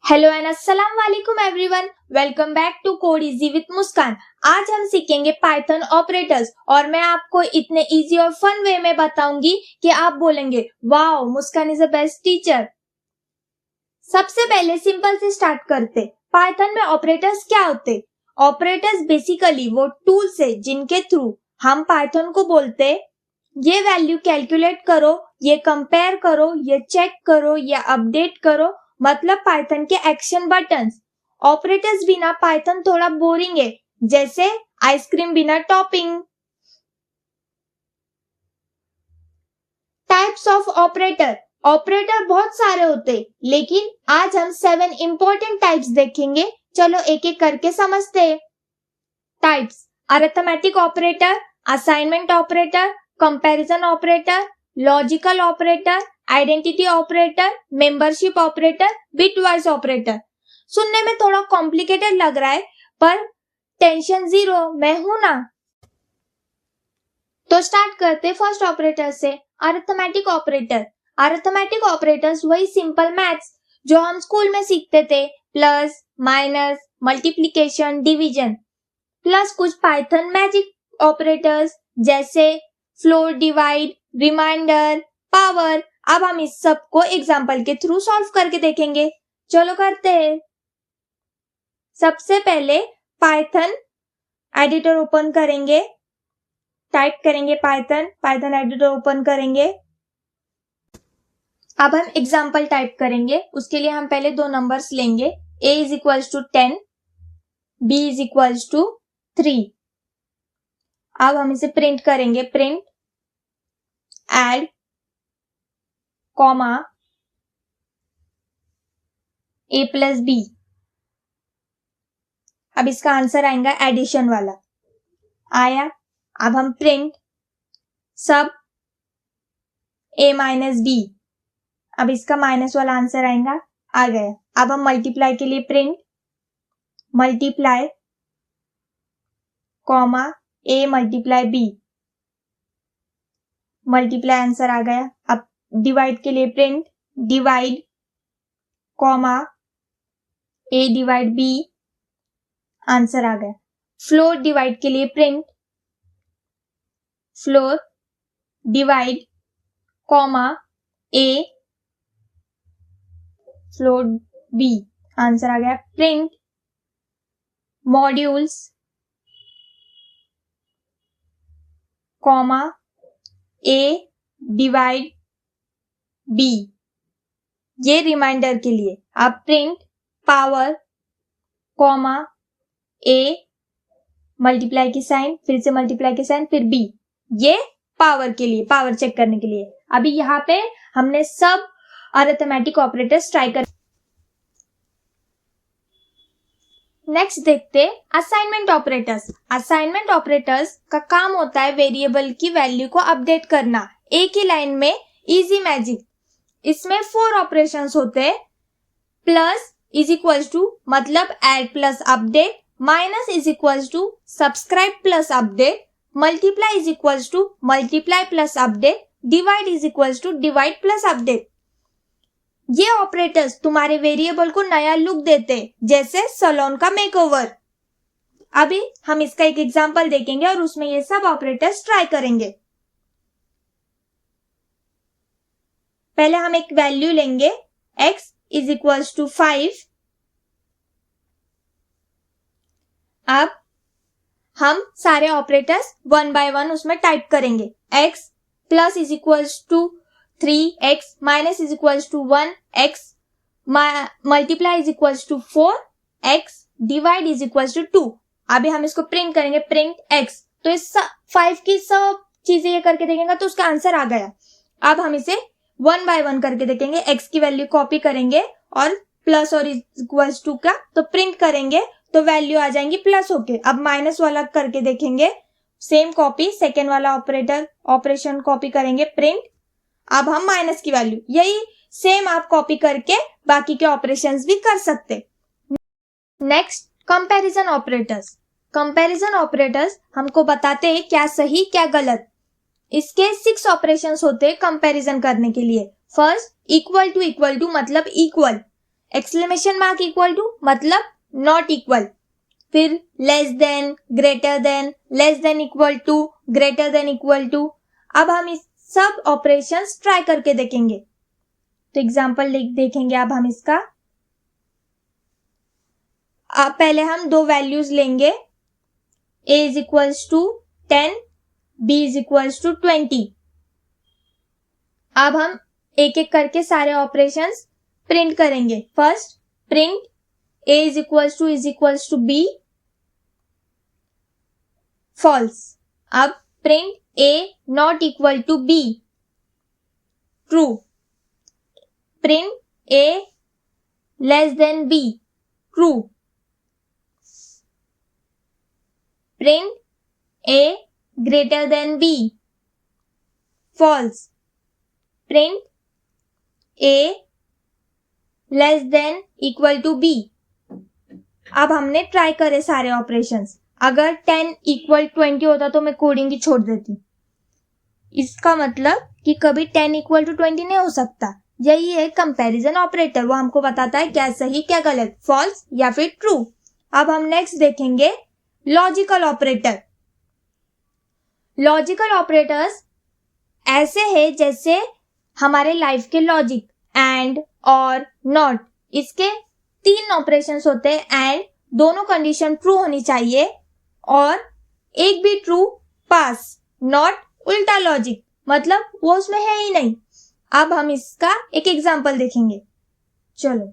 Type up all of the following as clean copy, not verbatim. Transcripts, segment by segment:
Hello and अस्सलाम वालेकुम everyone, welcome back to code easy with Muskan. आज हम सीखेंगे पाइथन ऑपरेटर्स और मैं आपको इतने इजी और फन वे में बताऊंगी कि आप बोलेंगे wow Muskan is the best teacher. सबसे पहले सिंपल से स्टार्ट करते। पाइथन में ऑपरेटर्स क्या होते? ऑपरेटर्स बेसिकली वो टूल्स है जिनके थ्रू हम पाइथन को बोलते ये वैल्यू कैलकुलेट करो, ये कंपेयर करो, ये चेक करो, ये अपडेट करो, मतलब पाइथन के एक्शन बटन्स। ऑपरेटर्स बिना पाइथन थोड़ा बोरिंग है, जैसे आइसक्रीम बिना topping. Types of operator. Operator बहुत सारे होते, लेकिन आज हम 7 इंपॉर्टेंट टाइप्स देखेंगे। चलो एक एक करके समझते हैं। Types: arithmetic operator, assignment operator, comparison operator, logical operator, identity operator, membership operator, bitwise operator. सुनने में थोड़ा कॉम्प्लिकेटेड लग रहा है, पर टेंशन जीरो, मैं हूं ना। तो स्टार्ट करते फर्स्ट ऑपरेटर से, अरिथमेटिक ऑपरेटर। अरिथमेटिक ऑपरेटर्स वही सिंपल मैथ्स जो हम स्कूल में सीखते थे, plus, minus, multiplication, division, plus कुछ पाइथन मैजिक ऑपरेटर्स जैसे फ्लोट, डिवाइड, रिमाइंडर, पावर। अब हम इस सब को एग्जाम्पल के थ्रू सॉल्व करके देखेंगे। चलो करते हैं। सबसे पहले पाइथन एडिटर ओपन करेंगे, टाइप करेंगे पाइथन एडिटर ओपन करेंगे। अब हम एग्जाम्पल टाइप करेंगे। उसके लिए हम पहले दो नंबर्स लेंगे, a is equals to 10, b is equals to 3। अब हम इसे प्रिंट करेंगे, print add comma a plus b। अब इसका आंसर आएगा एडिशन वाला, आया। अब हम प्रिंट सब a माइनस b। अब इसका माइनस वाला आंसर आएगा, आ गया। अब हम मल्टीप्लाई के लिए print multiply comma a multiply b, multiply answer आ गया। अब डिवाइड के लिए print divide comma a divide b, answer आ गया। फ्लोर डिवाइड के लिए print floor divide comma a floor b, answer आ गया। Print modules comma a divide b, ये रिमाइंडर के लिए। अब print power comma a multiply की साइन, फिर से मल्टीप्लाई की साइन, फिर b, ये पावर के लिए, पावर चेक करने के लिए। अभी यहाँ पे हमने सब अरिथमेटिक ऑपरेटर्स ट्राई कर। नेक्स्ट देखते असाइनमेंट ऑपरेटर्स। असाइनमेंट ऑपरेटर्स का काम होता है वेरिएबल की वैल्यू को अपडेट करना एक ही लाइन में, इजी मैजिक। इसमें 4 ऑपरेशंस होते हैं। प्लस इज इक्वल्स टू मतलब add plus update, minus is equals to subscribe plus update, multiply is equals to multiply plus update, divide is equals to divide plus update. ये operators तुम्हारे variable को नया look देते, जैसे salon का makeover. अभी हम इसका एक एग्जांपल देखेंगे और उसमें ये सब ऑपरेटर्स ट्राई करेंगे। पहले हम एक वैल्यू लेंगे, x इज इक्वल्स टू 5। अब हम सारे ऑपरेटर्स वन बाय वन उसमें टाइप करेंगे। x plus is equals to 3x minus is equals to 1x multiply is equals to 4x divide is equals to 2। अभी हम इसको प्रिंट करेंगे, प्रिंट x। तो इस 5 की सब चीजें ये करके देखेंगे तो उसका आंसर आ गया। अब हम इसे वन बाय वन करके देखेंगे। x की वैल्यू कॉपी करेंगे और प्लस और इज इक्वल्स टू का तो प्रिंट करेंगे तो वैल्यू आ जाएंगी प्लस होके। अब माइनस वाला करके देखेंगे, सेम कॉपी, सेकेंड वाला ऑपरेशन कॉपी करेंगे, प्रिंट। अब हम माइनस की वैल्यू, यही सेम आप कॉपी करके बाकी के ऑपरेशंस भी कर सकते। Next comparison operators. Comparison operators हमको बताते हैं क्या सही क्या गलत। इसके 6 ऑपरेशंस होते हैं कंपैरिजन करने के लिए। फर्स्ट इक्वल टू मतलब equal, exclamation mark equal to मतलब नॉट इक्वल, फिर less than, greater than, less than equal to, greater than equal to. अब हम इस सब ऑपरेशंस ट्राई करके देखेंगे। तो एग्जांपल देखेंगे अब हम इसका। अब पहले हम दो वैल्यूज लेंगे, a is equals to 10, b is equals to 20। अब हम एक एक करके सारे ऑपरेशंस प्रिंट करेंगे। First print a is equals to b, false. अब print a not equal to b, true. Print a less than b, true. Print a greater than b, false. Print a less than equal to b। अब हमने try करे सारे operations. अगर 10 equal 20 होता तो मैं coding ही छोड़ देती। इसका मतलब कि कभी 10 इक्वल टू 20 नहीं हो सकता। यही है कंपैरिजन ऑपरेटर, वो हमको बताता है क्या सही क्या गलत, फॉल्स या फिर ट्रू। अब हम नेक्स्ट देखेंगे लॉजिकल ऑपरेटर। लॉजिकल ऑपरेटर्स ऐसे है जैसे हमारे लाइफ के लॉजिक, एंड, और, नॉट। इसके 3 ऑपरेशंस होते हैं एंड दोनों कंडीशन ट्रू होनी चाहिए और एक भी ट्रू पास, नॉट उल्टा लॉजिक, मतलब वो उसमें है ही नहीं। अब हम इसका एक एग्जांपल देखेंगे। चलो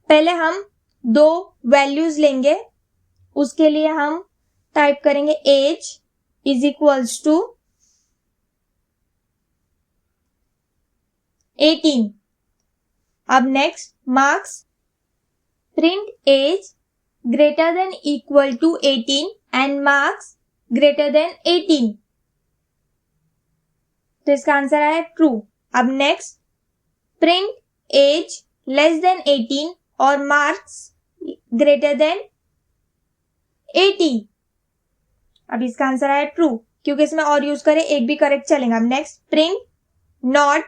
पहले हम दो वैल्यूज लेंगे। उसके लिए हम टाइप करेंगे एज इज इक्वल्स टू 18। अब next marks, print age greater than equal to 18 and marks greater than 18। तो इसका आंसर आया ट्रू। अब next print age less than 18 और मार्क्स ग्रेटर देन 80। अब इसका आंसर आया ट्रू, क्योंकि इसमें और यूज करें एक भी करेक्ट चलेगा। अब next print not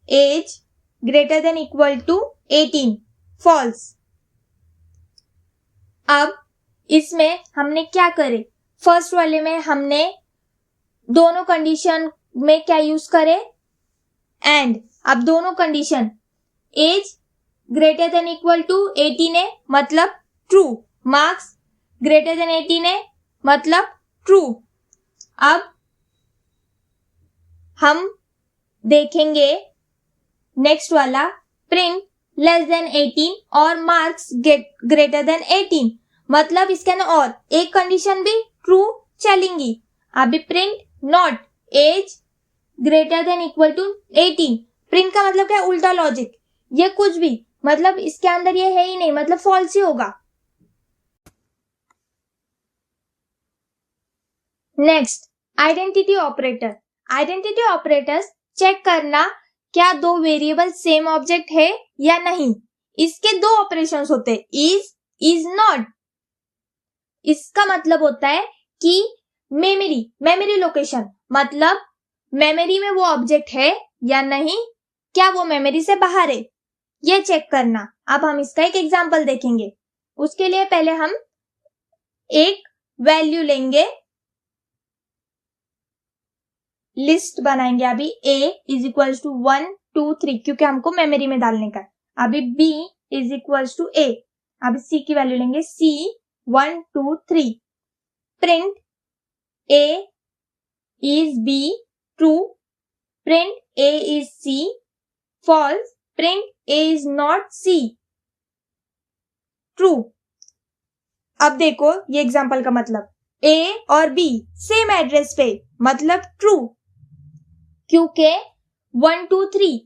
age greater than equal to 18, false. अब इसमें हमने क्या करे, फर्स्ट वाले में हमने दोनों कंडीशन में क्या यूज करे, एंड। अब दोनों condition age greater than equal to 18 है मतलब ट्रू, मार्क्स ग्रेटर देन 18 है मतलब ट्रू। अब हम देखेंगे नेक्स्ट वाला, प्रिंट लेस देन 18 और मार्क्स ग्रेटर देन 18, मतलब इसके अंदर और एक कंडीशन भी ट्रू चलेंगी। अभी print not age greater than equal to 18, print का मतलब क्या है, उल्टा लॉजिक। ये कुछ भी मतलब इसके अंदर ये है ही नहीं, मतलब फॉल्स ही होगा। Next identity operator. Identity operators check करना क्या दो वेरिएबल सेम ऑब्जेक्ट है या नहीं। इसके दो ऑपरेशंस होते हैं, इज नॉट। इसका मतलब होता है कि मेमोरी लोकेशन, मतलब मेमोरी में वो ऑब्जेक्ट है या नहीं, क्या वो मेमोरी से बाहर है, ये चेक करना। अब हम इसका एक एग्जांपल देखेंगे। उसके लिए पहले हम एक वैल्यू लेंगे, लिस्ट बनाएंगे। अभी a इज इक्वल्स टू 1 2 3, क्योंकि हमको मेमोरी में डालने का। अभी b is equals to a। अभी c की वैल्यू लेंगे, c 1 2 3। Print a is b, true. Print a is c, false. Print a is not c, true. अब देखो ये एग्जांपल का मतलब, a और b सेम एड्रेस पे, मतलब ट्रू, क्योंकि 1 2 3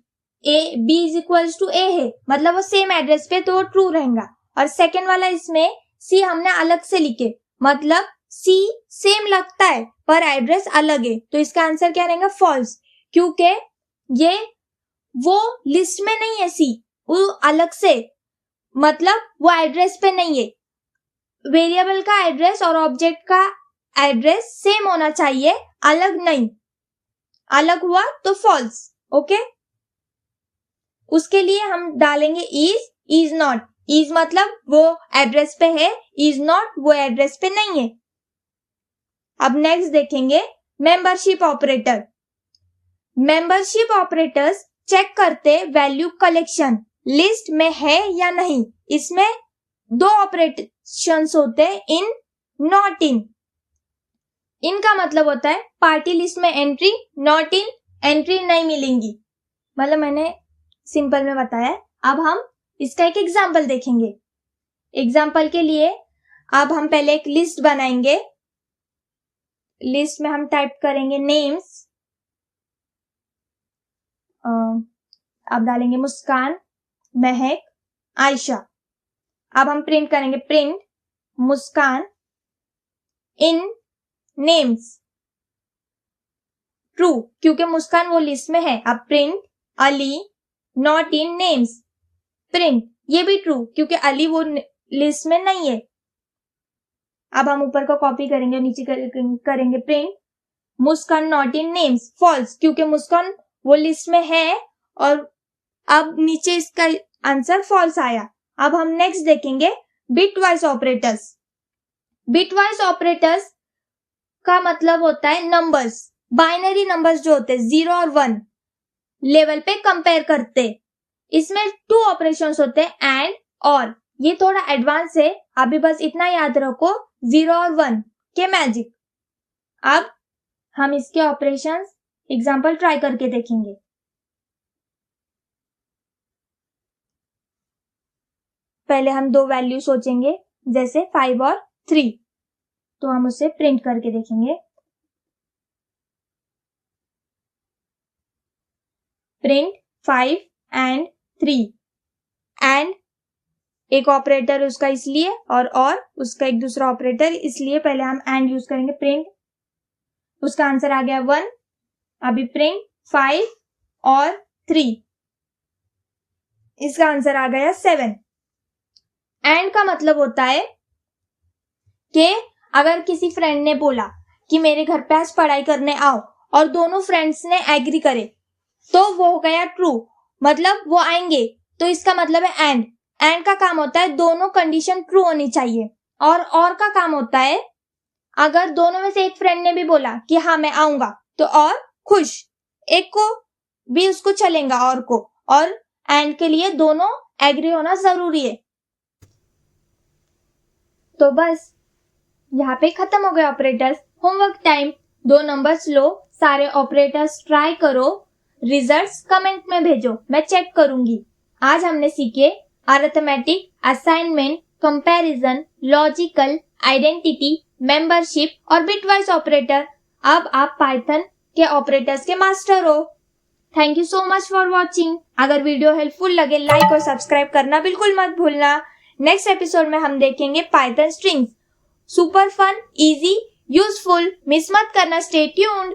b is equals to a है, मतलब वो सेम एड्रेस पे, तो वो ट्रू रहेगा। और सेकेंड वाला इसमें c हमने अलग से लिखे, मतलब c सेम लगता है पर एड्रेस अलग है, तो इसका आंसर क्या रहेगा, फॉल्स, क्योंकि ये वो लिस्ट में नहीं है, c वो अलग से, मतलब वो एड्रेस पे नहीं है। वेरिएबल का एड्रेस और ऑब्जेक्ट का एड्रेस सेम होना चाहिए, अलग नहीं। अलग हुआ तो फॉल्स। ओके, उसके लिए हम डालेंगे इज नॉट। इज मतलब वो एड्रेस पे है, इज नॉट वो एड्रेस पे नहीं है। अब नेक्स्ट देखेंगे membership operator. Membership operators check करते वैल्यू कलेक्शन लिस्ट में है या नहीं। इसमें दो ऑपरेशंस होते हैं, इन, नॉट इन। इनका मतलब होता है पार्टी लिस्ट में एंट्री, नॉट इन एंट्री नहीं मिलेंगी। मतलब मैंने सिंपल में बताया। अब हम इसका एक एग्जाम्पल देखेंगे। एग्जाम्पल के लिए अब हम पहले एक लिस्ट बनाएंगे। लिस्ट में हम टाइप करेंगे नेम्स। अब डालेंगे मुस्कान, महक, आयशा। अब हम प्रिंट करेंगे, प्रिंट मुस्कान इन नेम्स ट्रू, क्योंकि मुस्कान वो लिस्ट में है। अब print Ali not in names, print ये भी ट्रू क्योंकि अली वो लिस्ट में नहीं है। अब हम ऊपर का कॉपी करेंगे और नीचे करेंगे print Muskan not in names, false क्योंकि मुस्कान वो लिस्ट में है और अब नीचे इसका आंसर फॉल्स आया। अब हम नेक्स्ट देखेंगे बिटवाइज ऑपरेटर्स। बिटवाइज ऑपरेटर्स का मतलब होता है नंबर्स, बाइनरी नंबर्स जो होते हैं 0 और 1 लेवल पे कंपेयर करते। इसमें 2 ऑपरेशंस होते हैं, एंड और। ये थोड़ा एडवांस है, अभी बस इतना याद रखो 0 और 1 के मैजिक। अब हम इसके ऑपरेशंस एग्जांपल ट्राई करके देखेंगे। पहले हम 2 वैल्यू सोचेंगे जैसे 5 और 3, तो हम उसे प्रिंट करके देखेंगे। प्रिंट 5 एंड 3 एंड एक ऑपरेटर उसका इसलिए और उसका एक दूसरा ऑपरेटर इसलिए। पहले हम एंड यूज करेंगे, प्रिंट उसका आंसर आ गया 1। अभी प्रिंट 5 और 3 इसका आंसर आ गया 7। एंड का मतलब होता है कि अगर किसी फ्रेंड ने बोला कि मेरे घर पे आज पढ़ाई करने आओ और दोनों फ्रेंड्स ने एग्री करे तो वो हो गया ट्रू, मतलब वो आएंगे, तो इसका मतलब है एंड। एंड का काम होता है दोनों कंडीशन ट्रू होनी चाहिए। और का काम होता है अगर दोनों में से एक फ्रेंड ने भी बोला कि हाँ मैं आऊंगा तो और खुश, एक को भी उसको चलेगा और को, और एंड के लिए दोनों एग्री होना जरूरी है। तो बस यहाँ पे खत्म हो गए ऑपरेटर्स। होमवर्क टाइम, 2 नंबर्स लो, सारे ऑपरेटर्स ट्राई करो, रिजल्ट्स कमेंट में भेजो, मैं चेक करूंगी। आज हमने सीखे arithmetic, assignment, comparison, logical, identity, membership और बिटवाइज ऑपरेटर। अब आप पाइथन के ऑपरेटर्स के मास्टर हो। Thank you so much for watching. अगर वीडियो हेल्पफुल लगे लाइक और सब्सक्राइब करना बिल्कुल मत भूलना। नेक्स्ट एपिसोड में हम देखेंगे Python strings. Super fun, easy, useful, miss मत करना। Stay tuned.